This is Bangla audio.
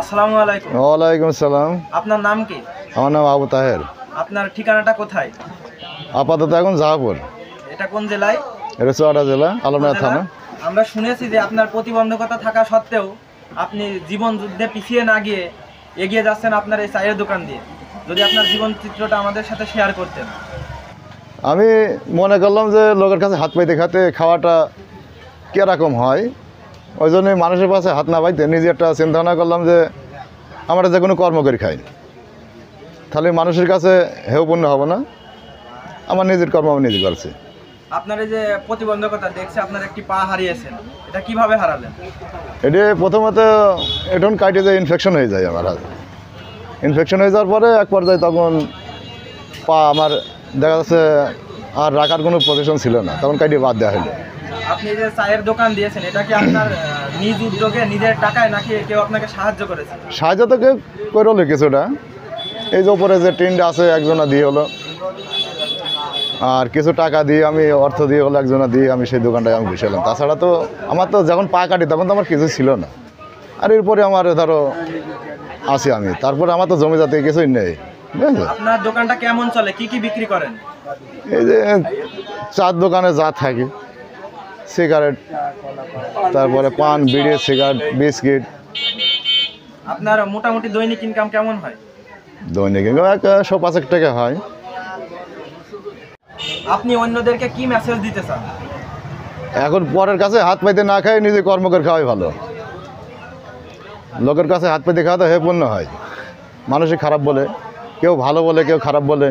আসসালামু আলাইকুম। ওয়ালাইকুম আসসালাম। আপনার নাম কি? আমার নাম আবু তাহের। আপনার ঠিকানাটা কোথায়? আপাতত এখন জাহাপুর। এটা কোন জেলায়? এটা চুয়াডাঙ্গা জেলা, আলমডাঙ্গা জেলা? থানা। আমরা শুনেছি যে আপনার প্রতিবন্ধকতা থাকা সত্ত্বেও আপনি জীবন যুদ্ধে পিছিয়ে না গিয়ে এগিয়ে যাচ্ছেন আপনার এই চায়ের দোকান দিয়ে। যদি আপনার জীবন চিত্রটা আমাদের সাথে শেয়ার করতেন। আমি মনে করলাম যে লোকের কাছে হাত পাইতে খাতে খাওয়াটা কীরকম হয়, ওই জন্যই মানুষের কাছে হাত না পাইতে নিজে একটা চিন্তা ভাবনা করলাম যে আমরা যে কোনো কর্ম করে খাই, তাহলে মানুষের কাছে হেয়পূর্ণ হবো না। আমার নিজের কর্ম আমি নিজে করছি। আপনার এই যে প্রতিবন্ধকতা দেখছে আপনার একটি পা হারিয়েছেন, এটা কিভাবে হারালেন? এটি প্রথমত এখন কাটে যে ইনফেকশন হয়ে যায়, আমার হাত ইনফেকশন হয়ে যাওয়ার পরে এক পর্যায়ে তখন পা আমার দেখা যাচ্ছে আর রাখার কোনো পজিশন ছিল না, তখন কাটিয়ে বাদ দেওয়া হলো। আপনি যে চায়ের দোকান দিয়েছেন এটা কি আপনার নিজ উদ্যোগে নিজের টাকায় নাকি কেউ আপনাকে সাহায্য করেছে? সাহায্য তো কেউ করে হলো কিছুটা, এই যে উপরে যে টিনটা আছে একজনা দিয়ে হলো, আর কিছু টাকা দিয়ে আমি অর্থ দিয়ে হলো একজনা দিয়ে আমি সেই দোকানটায় আমি বসে এলাম। তাছাড়া তো আমার তো যখন পা কাটি তখন তো আমার কিছু ছিল না, আর এরপরে আমার ধরো আছি আমি, তারপরে আমার তো জমি জাতীয় কিছুই নেই। বুঝলেন? আপনার দোকানটা কেমন চলে, কি কি বিক্রি করেন? এই যে চার দোকানে যা থাকে, সিগারেট, তারপরে পান, বিড়ি, সিগারেট, বিস্কিট। আপনার মোটামুটি দৈনিক ইনকাম কেমন হয়? দৈনিক 100-500 টাকা হয়। আপনি অন্যদেরকে কি মেসেজ দিতে চান? এখন পরের কাছে হাত পাইতে না খাই নিজে কর্ম করে খাওয়াই ভালো। লোকের কাছে হাত পাইতে খাওয়া তো হেপূর্ণ হয়, মানুষই খারাপ বলে, কেউ ভালো বলে, কেউ খারাপ বলে।